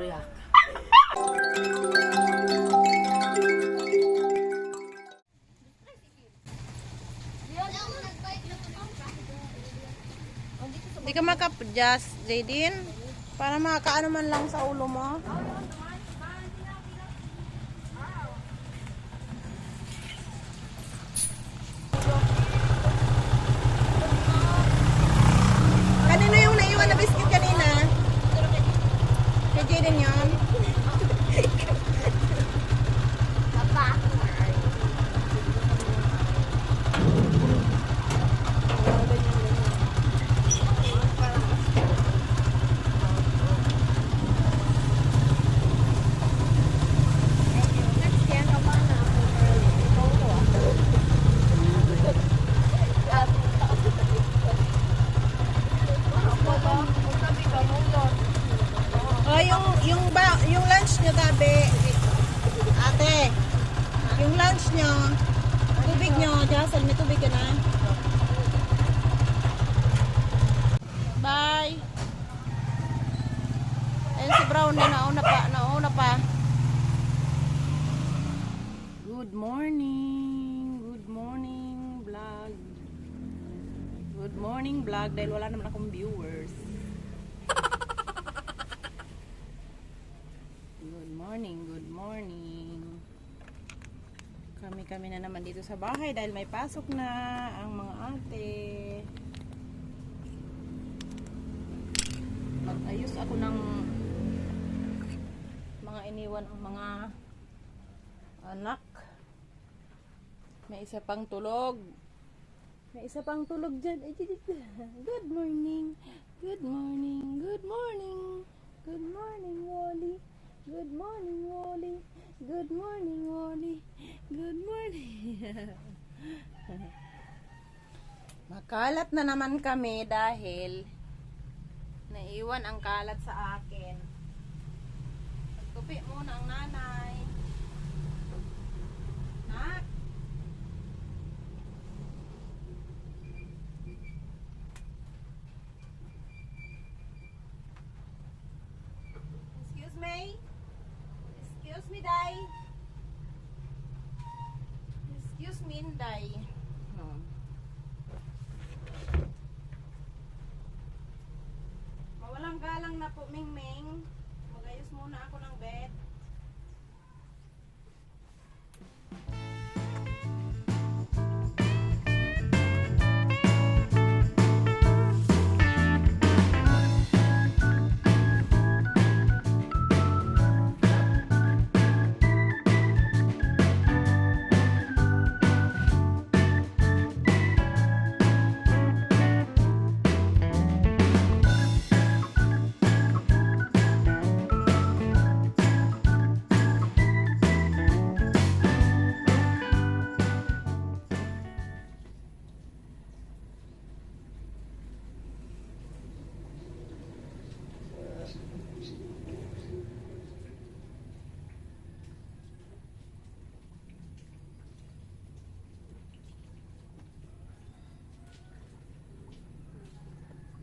Korea. Hindi ka maka-adjust, Jaydin. Para makakaano man lang sa ulo mo. Kanino yung naiwan na biscuit kanina? Kay Jaydin yun? Oh, yung lunch nyo, tabi. Ate, yung lunch nyo, tubig nyo, Jassel, may tubig ka na. Bye. Ayun si Brownie, nauna pa. Good morning vlog. Good morning vlog, dahil wala naman akong viewers. Good morning. Kami na naman dito sa bahay dahil may pasok na ang mga ate. Mag-ayos ako ng mga iniwan ang mga anak. May isa pang tulog. Dyan. Good morning. Good morning, Wally. Good morning, Wally. Good morning. Makalat na naman kami dahil naiwan ang kalat sa akin. Pagtupi muna ang nanay. Nak? Excuse me? Excuse me, Day. Excuse me, Day. No. Mawalang galang na po, Mingming. Magayos muna ako ng bed.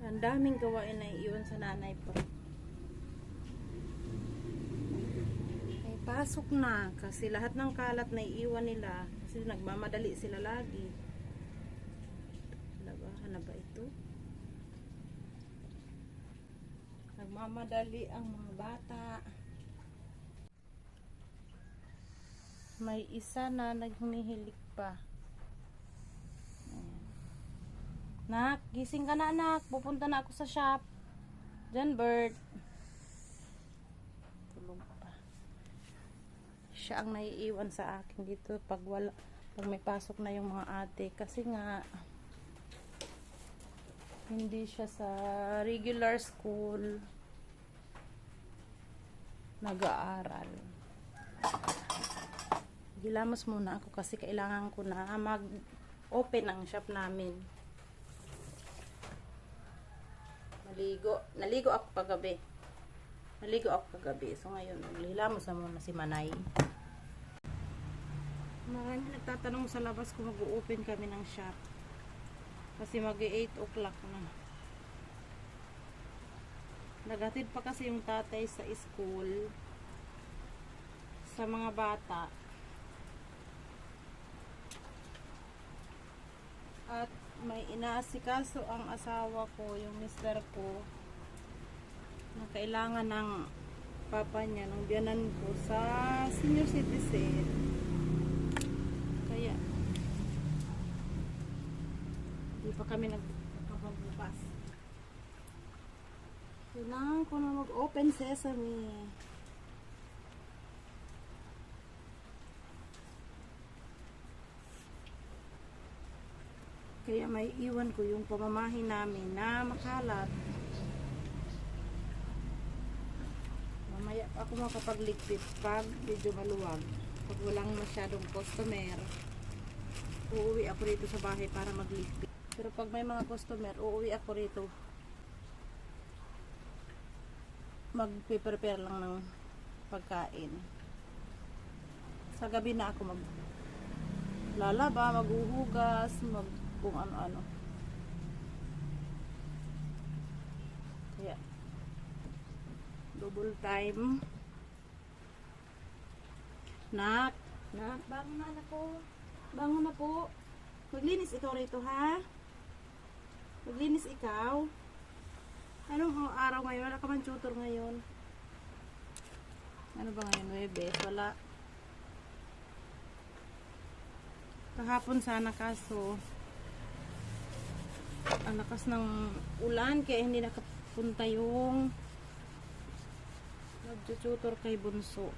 Ang daming gawain na iiwan sa nanay po. Ay, pasok na. Kasi lahat ng kalat na iiwan nila. Kasi nagmamadali sila lagi. Labahan na ba ito? Nagmamadali ang mga bata. May isa na naghumihilik pa. Nak, gising ka na, anak. Pupunta na ako sa shop. John Bird. Tulog pa. Siya ang naiiwan sa akin dito pag may pasok na yung mga ate. Kasi nga hindi siya sa regular school nag-aaral. Gilamos muna ako kasi kailangan ko na mag-open ang shop namin. Naligo ako kagabi. So ngayon, naglilamos na muna si Manay. Marami nagtatanong sa labas kung mag-open kami ng shop. Kasi mag-8 o'clock na. Naghatid pa kasi yung tatay sa school sa mga bata. At may inaasikaso ang asawa ko, yung mister ko, na kailangan ng papa niya, ng biyanan ko sa senior citizen. Kaya hindi pa kami nagpapagbukas. Kailangan ko na mag-open sesame. Kaya may iwan ko yung pamamahin namin na makalat. Mamaya ako makapagligpit pag medyo maluwag. Pag walang masyadong customer, uuwi ako rito sa bahay para magligpit. Pero pag may mga customer, uuwi ako rito. Magpe-prepare lang ng pagkain. Sa gabi na ako maglalaba, maghuhugas, kung ano-ano. Kaya double time. Nak, bangon na anak ko. Bangon na po. Maglinis ikaw rito, ha? Maglinis ikaw. Anong araw ngayon? Wala ka man tutor ngayon. Ano ba ngayon? Webes? Wala. Kahapon sana kaso ang lakas ng ulan kaya hindi nakapunta yung nag-tutor kay Bunso.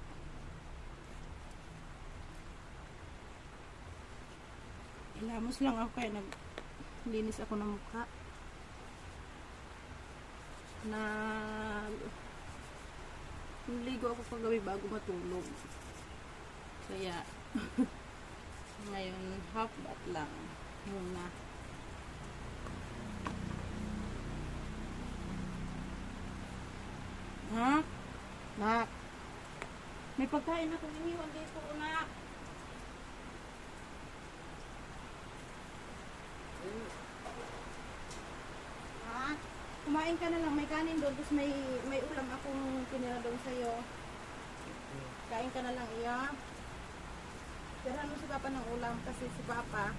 Ilamos lang ako kaya naglinis ako ng mukha. Naligo ako paggabi bago matulog. Kaya ngayon half bath lang muna. Nak. May pagkain ako iniwan dito, nak. Kumain ka na lang, may kanin doon, tapos may ulam akong pinira doon sa'yo. Kain ka na lang, iya. Tirahan mo si Papa ng ulam kasi si Papa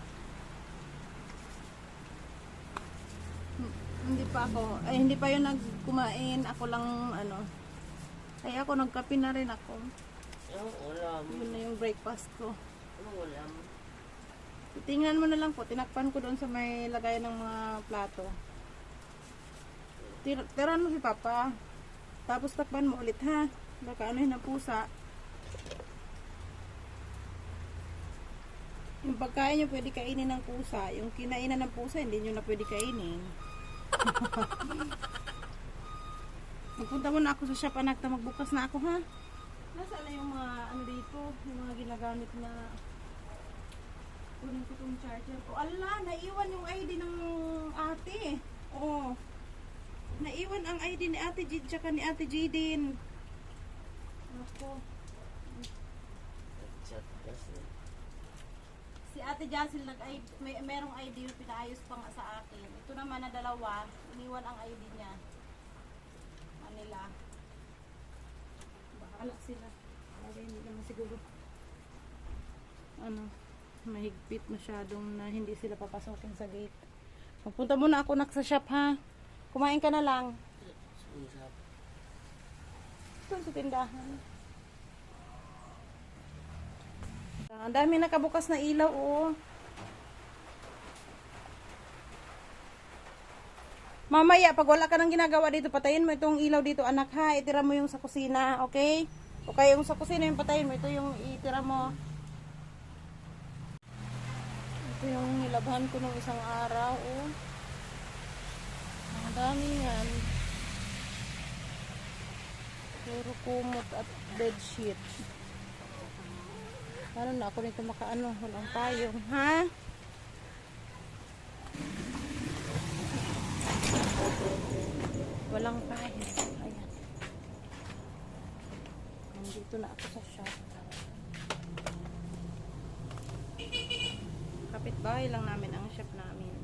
hindi pa yun nagkumain. Ako lang kaya ako nagkape na rin ako. Yung ulam. Yun na yung breakfast ko. Yung ulam. Tingnan mo na lang po, tinakpan ko doon sa may lagay ng mga plato. Tirahan mo si Papa, tapos takpan mo ulit, ha? Baka anuhin ng pusa. Yung pagkain nyo pwede kainin ng pusa. Yung kinainan ng pusa hindi nyo na pwede kainin. Magpunta muna ako sa shop, anak, magbukas na ako, ha? Nasaan na yung mga dito, yung mga ginagamit na kunin ko tong charger ko. Ala, naiwan yung ID ng ate. Oo. Naiwan ang ID ni Ate Jid tsaka ni Ate Jidin. Ako. Chat kasi. Si Ate Jacil merong ID yung pinaayos pa nga sa akin. Ito naman na dalawa, iniwan ang ID niya. Manila. Bahala sila. Okay, hindi naman siguro mahigpit masyadong na hindi sila papasokin sa gate. Magpunta muna ako sa shop, ha? Kumain ka na lang. Ito sa tindahan. Ang dami nakabukas na ilaw, oh. Mamaya, pag wala ka nang ginagawa dito, patayin mo itong ilaw dito, anak, ha? Itira mo yung sa kusina, okay? O kaya yung sa kusina, yung patayin mo. Ito yung itira mo. Ito yung nilabhan ko nung isang araw, oh. Ang dami yan. Puro kumot at bedsheet. Paano na ako nito makaano? Walang payong, ha? Walang payong. Ayan. Nandito na ako sa shop. Kapitbahay lang namin ang shop namin.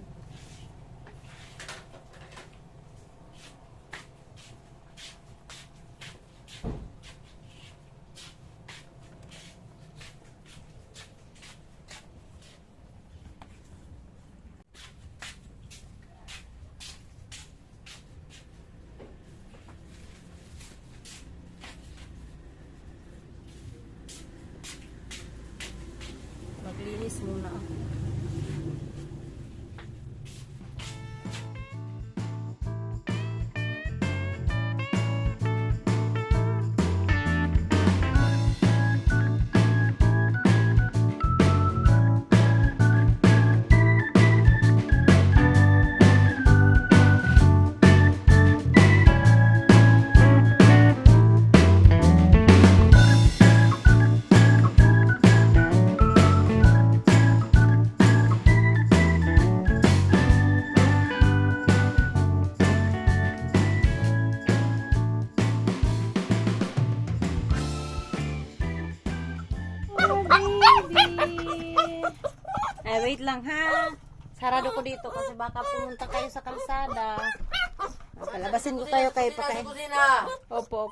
Wait lang ha. Sarado ko dito kasi baka pumunta kayo sa kalsada. Palabasin ko kayo pakain. Opo.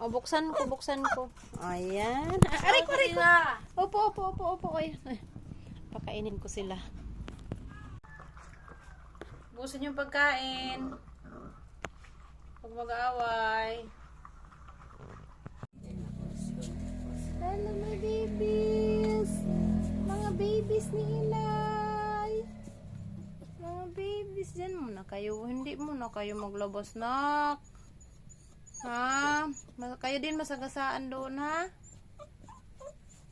O, buksan ko. Ayan. Aray ko. Opo. Ayan. Pakainin ko sila. Busin yung pagkain. Huwag mag-aaway. Hello, my babies. Mga babies ni Inay. Mga babies. Diyan muna kayo. Hindi muna kayo maglabas, nak. Ha? Kayo din masagasaan doon, ha?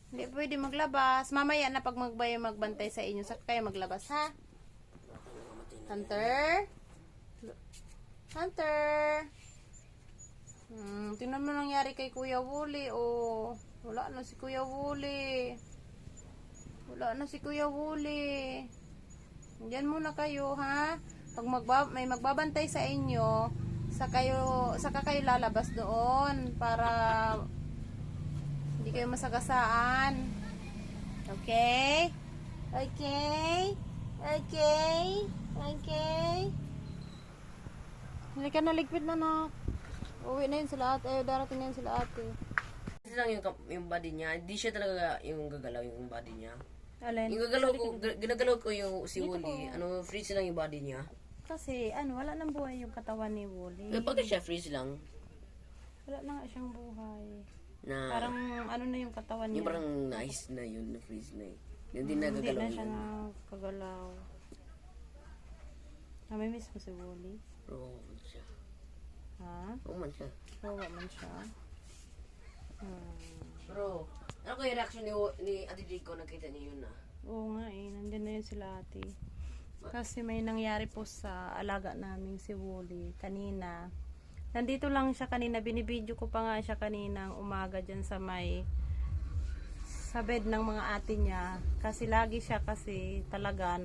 Hindi pwede maglabas. Mamaya na pag magbantay sa inyo, saka kayo maglabas, ha? Hunter? Tingnan mo nangyari kay Kuya Wooly, oh. Wala na si Kuya Wooly. Diyan muna kayo, ha? Pag may magbabantay sa inyo, saka kayo lalabas doon para hindi kayo masagasaan. Okay? Halika na, ligpit na, nak. Uwi na yun sila ate. Darating na yun sila ate. Kasi lang yung body niya. Hindi siya talaga yung gagalaw yung body niya. Alin? Yung ginagalaw ko yung si Wooly. Freeze lang yung body niya. Kasi, wala nang buhay yung katawan ni Wooly. Bakit siya freeze lang? Wala na nga siyang buhay. Parang, na yung katawan niya. yung parang nice na yun, na freeze na eh. Hindi nagagalaw Hindi na siya yun. nakagalaw. Namimiss mo si Wooly? Oo man siya. Ha? Oo man siya. Kawa man siya. Bro, ano ko yung reaction ni Ate Rico? Nakita niyo yun na? Oo nga nandyan na yun sila ate. Kasi may nangyari po sa alaga namin si Wooly kanina. Nandito lang siya kanina, binibidyo ko pa nga siya kaninang umaga dyan sa bed ng mga ate niya. Kasi lagi siya talaga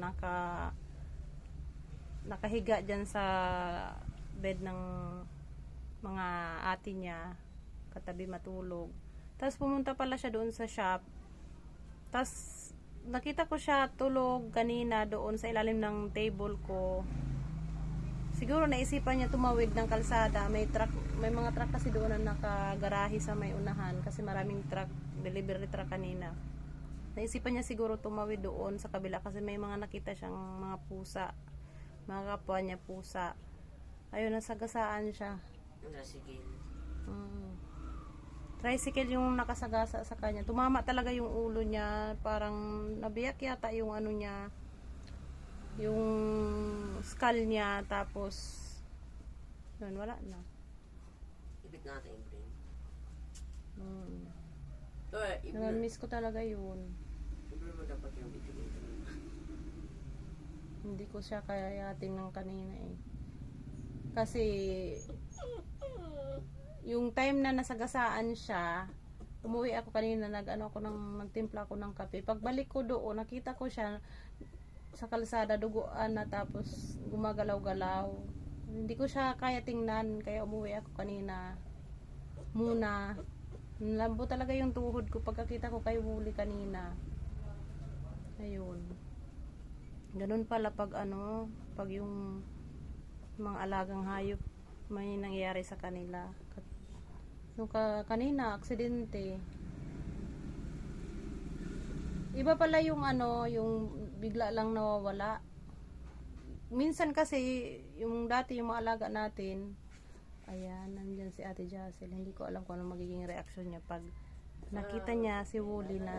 nakahiga dyan sa bed ng mga ate niya, katabi matulog. Tapos pumunta pala siya doon sa shop. Tapos nakita ko siya tulog kanina doon sa ilalim ng table ko. Siguro naisipan niya tumawid ng kalsada. May mga truck kasi doon na nakagarahe sa may unahan kasi maraming truck, delivery truck kanina. Naisipan niya siguro tumawid doon sa kabila kasi may mga nakita siyang mga pusa. Mga kapwa niya pusa. Ayun, nasagasaan siya. Tricycle yung nakasagasa sa kanya. Tumama talaga yung ulo niya. Parang nabiyak yata yung niya. Yung skull niya. Tapos yun, wala na. Ibit natin yung brain. Nami-miss ko talaga yun. Ibig mo dapat yung ibit. Hindi ko siya kayayating ng kanina eh. Kasi yung time na nasagasaan siya, umuwi ako kanina, nagtimpla ako ng kape. Pagbalik ko doon, nakita ko siya sa kalsada, duguan na, tapos gumagalaw-galaw. Hindi ko siya kaya tingnan, kaya umuwi ako kanina muna. Lambo talaga yung tuhod ko pagkakita ko kay Wooly kanina. Ayun. Ganun pala pag yung mga alagang hayop may nangyayari sa kanila. Nung kanina, aksidente. Iba pala yung yung bigla lang nawawala. Minsan kasi, yung dati yung mga alaga natin, ayan, nandyan si Ate Jacel. Hindi ko alam kung ano magiging reaction niya pag nakita niya si Wooly na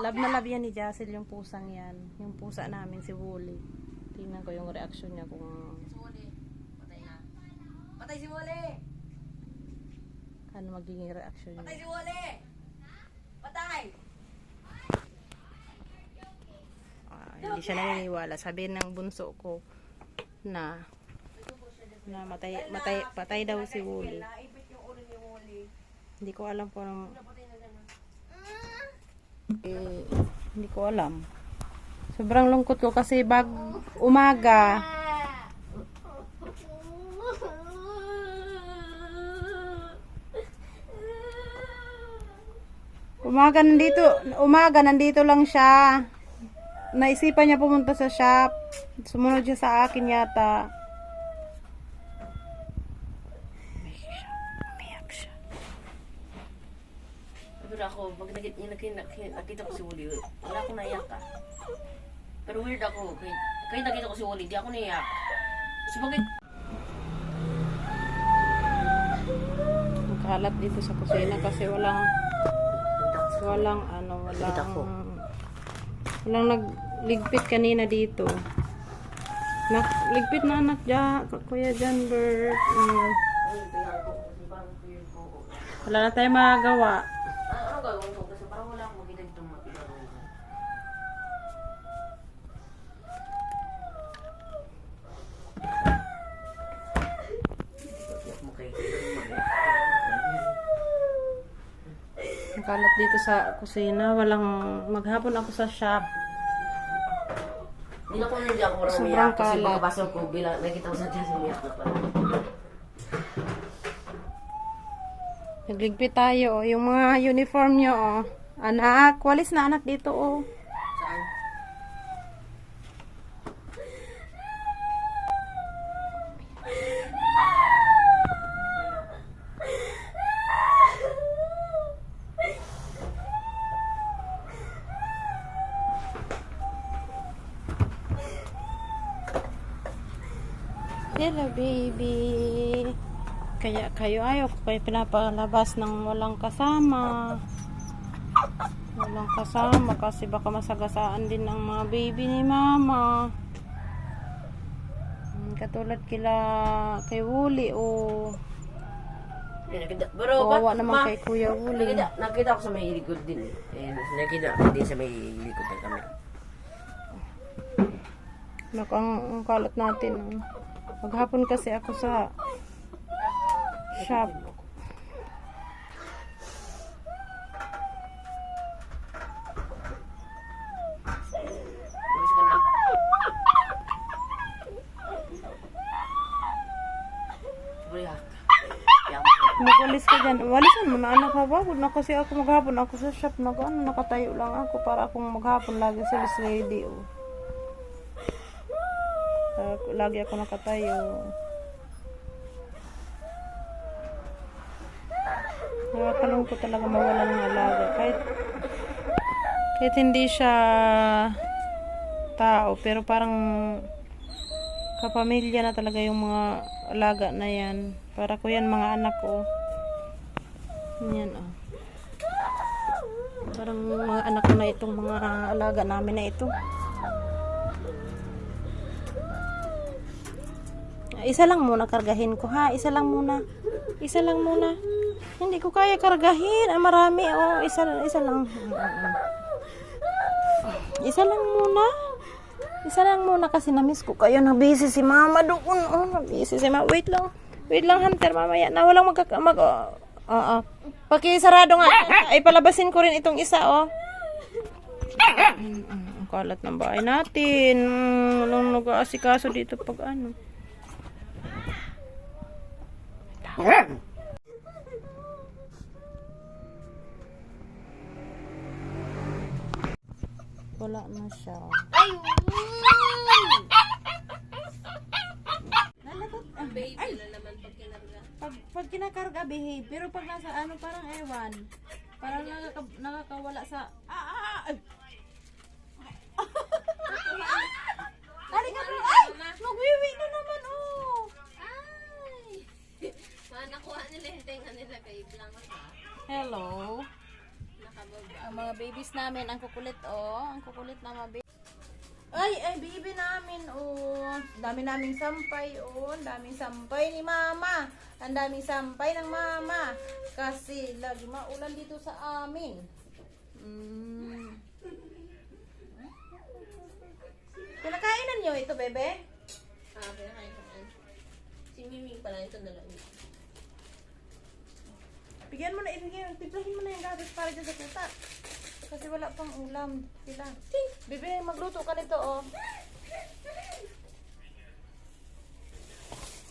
love na love yan ni Jacel yung pusang yan. Yung pusa namin si Wooly. Tingnan ko yung reaction niya kung Patay si Wooly! ano magiging reaction niya. Patay si Wooly! Patay! Hindi siya naniniwala. Sabi ng bunso ko na patay daw si Wooly. Hindi ko alam kung anong hindi ko alam. Sobrang lungkot ko kasi umaga Umaga nandito lang siya. Naisipan niya pumunta sa shop. Sumunod siya sa akin yata. Umiyak siya. Pero ako, pag nakita ko si Wally, wala akong naiyak ah. Pero weird ako, kaya nakita ko si Wally, di ako naiyak. So bakit? Ang kalat dito sa kusina kasi walang nagligpit kanina dito. Ligpit na anak dyan, Kuya Janbert. Wala na tayong magagawa. Ano gagawin ko? Kasi parang wala akong makita dito magagawin ko. Ang kalat dito sa kusina. Maghapon ako sa shop. Hindi ako marang Sobrang umiyak kasi kalat. pagkabasa ko bilang nakita ko sa Diyos umiyak na pala. Nagligpit tayo. Yung mga uniform nyo, oh. Anak, walis na anak dito, oh. Saan? Hello, baby. Kaya ayaw ko kayo pinapalabas ng walang kasama. Walang kasama kasi baka masagasaan din ang mga baby ni mama. Katulad kay Wuli, oh. Pero Kawawa naman kay Kuya Wuli. Nakita ko sa may likod din eh. Nakita ko din sa may likod ng camera. Ang kalat natin, oh. Maghapon kasi ako sa shop. Umalis ka na. Buriya. Magwalis ka dyan. Walisan mo na anak ha. Wag na kasi ako maghapon. Ako sa shop. Nakatayo lang ako para akong maghapon lagi sa lady, oh. Lagi ako nakatayo. Nakakalungkot talaga mawala ng alaga. Kahit hindi siya tao, pero parang kapamilya na talaga yung mga alaga na yan. Para ko yan mga anak ko. Yan, oh. Parang mga anak ko na itong mga alaga namin na ito. Isa lang muna kargahin ko, ha? Isa lang muna. Hindi ko kaya kargahin. Marami, oh. Isa lang. Isa lang muna kasi na-miss ko kayo. Na-busy si mama doon. Oh, na-busy si mama. Wait lang, Hunter. Mamaya na. Walang Pakisarado nga. Ay, palabasin ko rin itong isa, oh. Ang kalat ng bahay natin. Walang nag-aasikaso dito pag ano. Wala na siya. Baby na naman pag kinarga. Pag kinakarga, behave. Pero pag nasa ano, parang ewan. Parang nakakawala sa... Halika po! Ay! Magwiwi na naman, oh! Nakuha nila yung tenga nila kay Blanca. Hello. Nakababa. Ang mga babies namin, ang kukulit, oh. Ang kukulit na mga baby. Ay, baby namin, oh. Dami naming sampay, oh. Ang daming sampay ni mama. Ang daming sampay ng mama. Kasi lagi maulan dito sa amin. Pinakainan nyo ito, bebe? Pinakain ko yan. Si Miming pala ito na lang. Bigyan mo na, tiplahin mo na yung gatas para dyan sa tuta. Kasi wala pang ulam. Sila. Bebe, magluto ka nito, oh.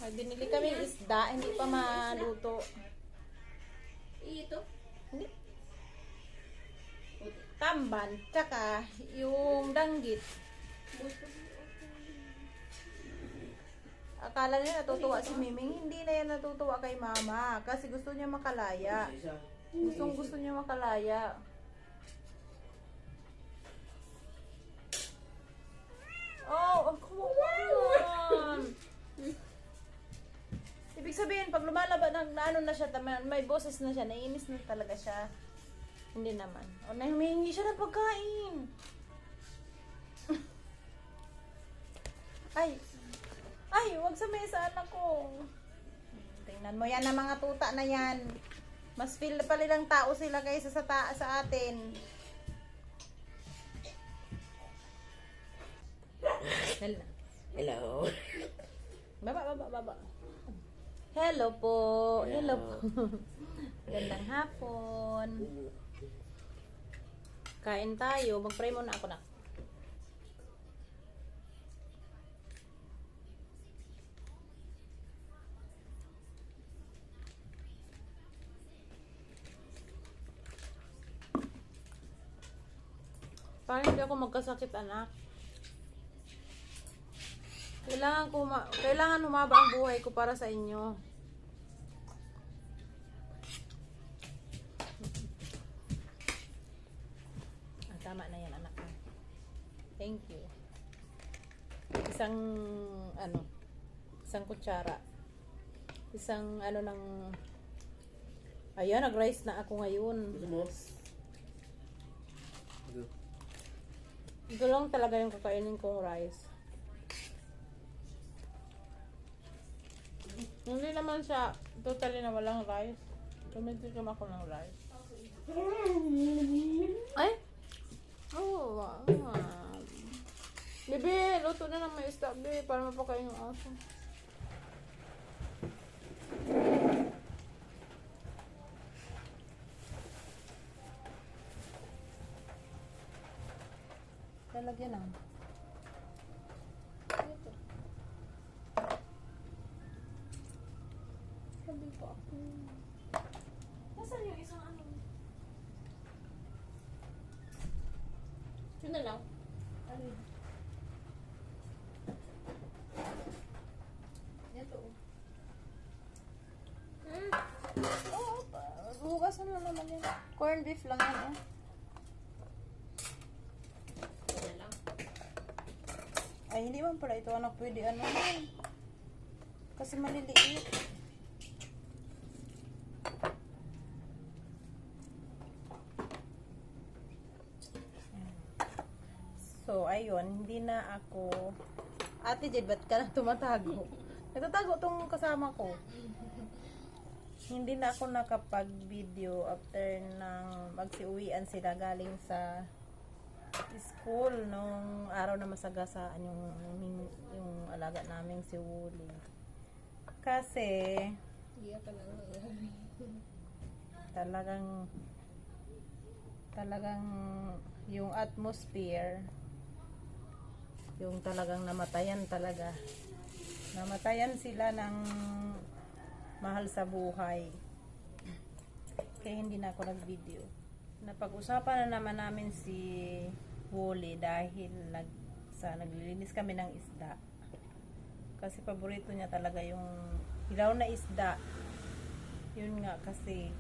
Ay, binili kami isda, hindi pa maluto. Ito? Hindi. tamban, tsaka yung danggit. Akala niya natutuwa si Miming, hindi na yan natutuwa kay Mama kasi gusto niya makalaya. Gusto niya makalaya. Oh, come on! Ibig sabihin, pag lumalaban, na ano na siya, may boses na siya, naiinis na talaga siya. Hindi naman. O, humihingi siya ng pagkain. Ay, wag sa mesa, anak ko. Tingnan mo yan ang mga tuta na yan. Mas feel pa nilang tao sila kaysa sa atin. Hello. Baba. Hello po. Hello po. Gandang hapon. Kain tayo. Mag-pray muna ako na. Parang hindi ako magkasakit, anak. Kailangan humaba ang buhay ko para sa inyo. Tama na yan, anak. Thank you. Isang kutsara. Ayan, nag-rice na ako ngayon. Ito lang talaga yung kakainin kong rice. Hindi naman siya totally na walang rice. Tumitigam ako ng rice. Ay! Oh, wow. Bebe, luto na ng may isda, bebe, para mapakain yung aso. Lalagyan na. Ito. Sabi ko ako. Nasaan yung isang ano? Yun na lang. Alin? Ito. Oo, hugasan mo naman yan. Corned beef lang yan, oh. Yun na lang. Ay, hindi man pala ito, anak, pwede ano yan. Kasi maliliit. So, ayun, hindi na ako... Ate Jed, ba't ka na tumatago? Nagtatago tong kasama ko. Hindi na ako nakapag-video after nang magsiuwian sila galing sa school nung araw na masagasaan yung alaga naming si Wooly. Kasi Iya ka na talagang yung atmosphere, yung talagang namatayan sila ng mahal sa buhay, kaya hindi na ako nag-video. Napag-usapan na naman namin si Wooly dahil naglilinis kami ng isda, kasi paborito niya talaga yung hilaw na isda. Yun nga, kasi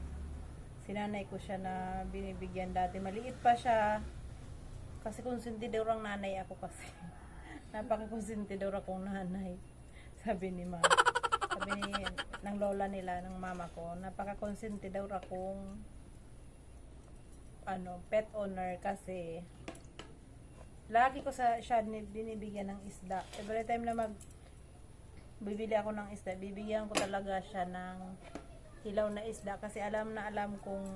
sinanay ko siya na binibigyan dati, maliit pa siya, kasi konsentidor ang nanay ako kasi. Napaka-konsentidor akong nanay, sabi ni ng lola nila, ng mama ko, napaka-konsentidor akong pet owner, kasi lagi ko siya binibigyan ng isda. Every time na bibili ako ng isda, bibigyan ko talaga siya ng hilaw na isda, kasi alam kong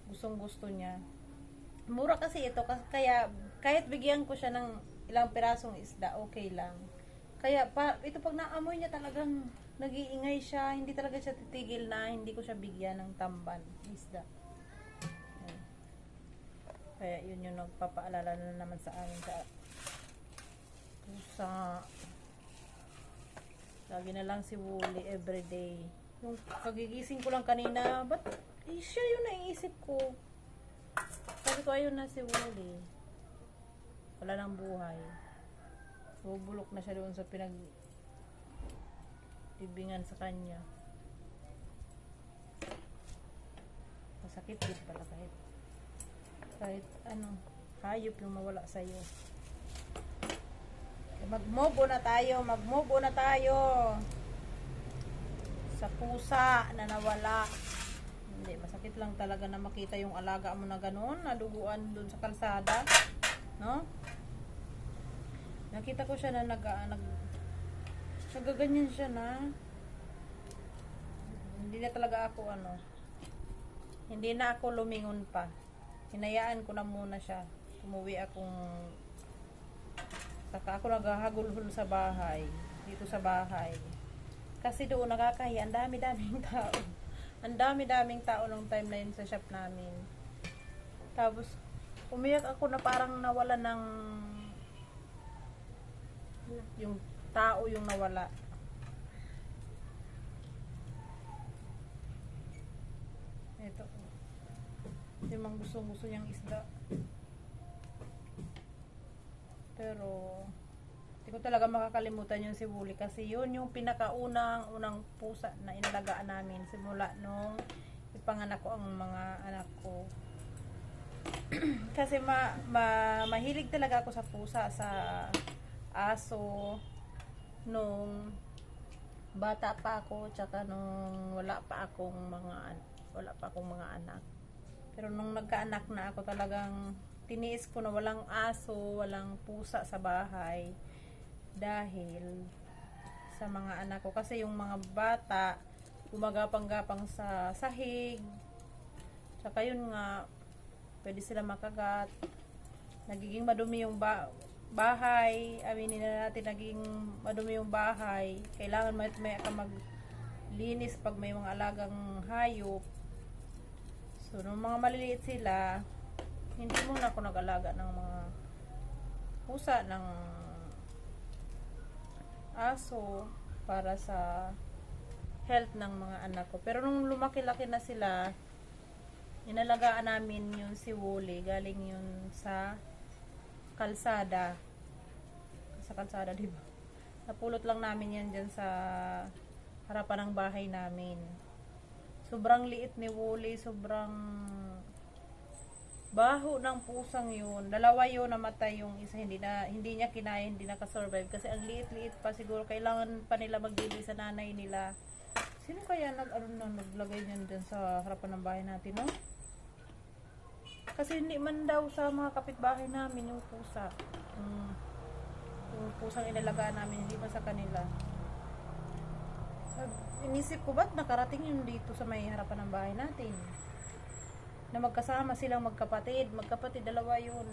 gustong gusto niya. Mura kasi ito, kaya kahit bigyan ko siya ng ilang pirasong isda, okay lang. Kaya ito pag naamoy niya talagang nag-iingay siya, hindi talaga siya titigil na hindi ko siya bigyan ng tamban isda. Yan. Kaya yun yung nagpapaalala na naman sa amin sa lagi na lang si Wooly everyday. Yung kagigising ko lang kanina, ba't siya yung naiisip ko? Sabi ko, ayun na si Wally. Wala nang buhay. Bubulok na siya doon sa ibingan sa kanya. Masakit din pala kahit ano, hayop yung mawala sa'yo. Mag-move na tayo sa pusa na nawala. Hindi, masakit lang talaga na makita yung alaga mo na gano'n, naduguan dun sa kalsada, no? Nakita ko siya na nagaganyan siya na hindi na talaga ako hindi na ako lumingon pa. Hinayaan ko na muna siya. Umuwi saka ako naghahagulhol sa bahay, dito sa bahay. Kasi doon nakakahiya, ang dami-daming tao. Ang dami-daming tao nung time na yun sa shop namin. Tapos umiyak ako na parang nawala ng yung tao yung nawala. Ito. Yung mga gusto niyang isda. Pero hindi ko talaga makakalimutan yung si Wally kasi yun yung pinakaunang pusa na inalagaan namin simula nung ipanganak ko ang mga anak ko. Kasi mahilig talaga ako sa pusa, sa aso nung bata pa ako, tsaka nung wala pa akong mga anak. Pero nung nagkaanak na ako, talagang tiniis ko na walang aso, walang pusa sa bahay dahil sa mga anak ko. Kasi yung mga bata gumagapang-gapang sa sahig, tsaka yun nga, pwede sila makagat, nagiging madumi yung bahay. Aminin na natin, naging madumi yung bahay. Kailangan may ka maglinis pag may mga alagang hayop. So nung mga maliliit sila, hindi muna ako nag-alaga ng mga pusa, ng aso para sa health ng mga anak ko. Pero nung lumaki-laki na sila, inalagaan namin yun si Wally. Galing yun sa kalsada. Sa kalsada, diba? Napulot lang namin yan dyan sa harapan ng bahay namin. Sobrang liit ni Wally, sobrang baho ng pusang yun. Dalawa yun, namatay yung isa, hindi niya kinaya, hindi nakasurvive kasi ang liit-liit pa. Siguro kailangan pa nila magdili sa nanay nila. Sino kaya naglagay niyan dyan sa harapan ng bahay natin, no? Kasi hindi man daw sa mga kapitbahay namin yung pusa. Yung pusang inalagaan namin, hindi pa sa kanila. Inisip ko, ba't nakarating yun dito sa may harapan ng bahay natin? Na magkasama silang magkapatid, dalawa yun.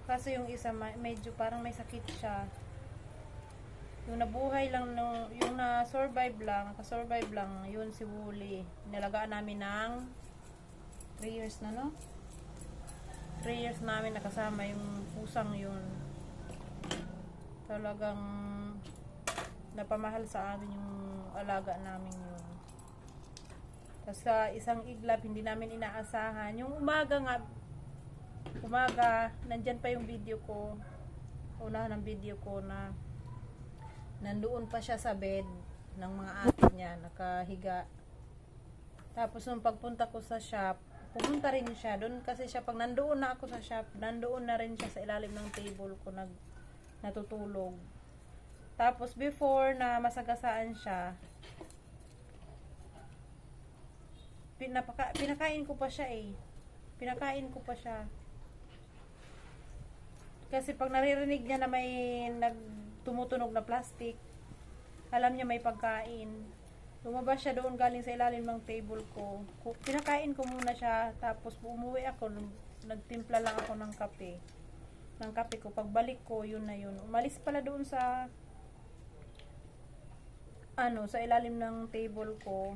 Kaso yung isa medyo parang may sakit siya. Yung nabuhay lang, yung nakasurvive lang, yun si Wally. Nalagaan namin ng 3 years na, no? 3 years namin nakasama yung pusang yun. Talagang napamahal sa amin yung alaga namin yun. Tapos sa isang iglap, hindi namin inaasahan. Yung umaga, nandyan pa yung video ko. Unahan ng video ko na nandoon pa siya sa bed ng mga ate niya, nakahiga. Tapos nung pagpunta ko sa shop, pumunta rin siya. Doon kasi siya, pag nandoon na ako sa shop, nandoon na rin siya sa ilalim ng table ko, natutulog. Tapos before na masagasaan siya, pinakain ko pa siya Pinakain ko pa siya. Kasi pag naririnig niya na may tumutunog na plastic, alam niya may pagkain. Lumabas siya doon galing sa ilalim ng table ko. Pinakain ko muna siya, tapos umuwi ako, nagtimpla lang ako ng kape. Ko. Pagbalik ko, yun na yun. Umalis pala doon sa sa ilalim ng table ko.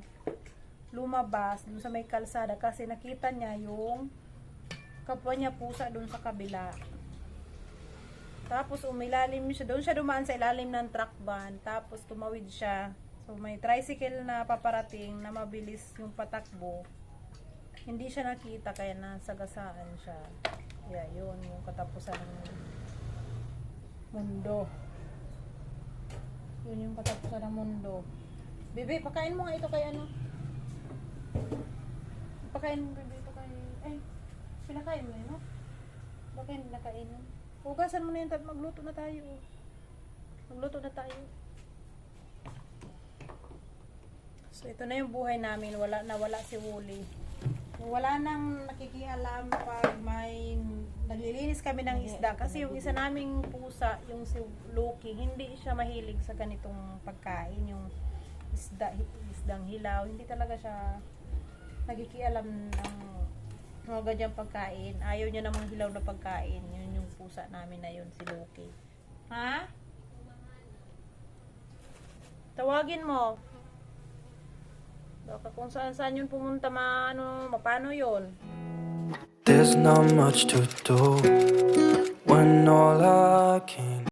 Lumabas doon sa may kalsada kasi nakita niya yung kapwa niya pusa doon sa kabila. Tapos umilalim siya, doon siya dumaan sa ilalim ng truck van, tapos tumawid siya. So may tricycle na paparating na mabilis yung patakbo. Hindi siya nakita kaya nasagasaan siya. Kaya yun, yung katapusan ng mundo. Yun yung katapusan ng mundo. Bebe, pakain mo nga ito kay ano. Pakain mo bebe ito kay... Ay, pinakain mo yun, no? Baka hindi nakainom. Hugasan mo na yun, magluto na tayo. Magluto na tayo. So, ito na yung buhay namin. Wala si Wooly. Wala nang nakikialam pag may naglilinis kami ng isda. Kasi yung isa naming pusa, yung si Loki, hindi siya mahilig sa ganitong pagkain. Yung isdang hilaw. Hindi talaga siya nakikialam ng mga ganyang pagkain. Ayaw niya namang hilaw na pagkain. Yun yung pusa namin na yun, si Loki. Ha? Tawagin mo. Baka kung saan yun pumunta, mapano yun? There's not much to do when all I can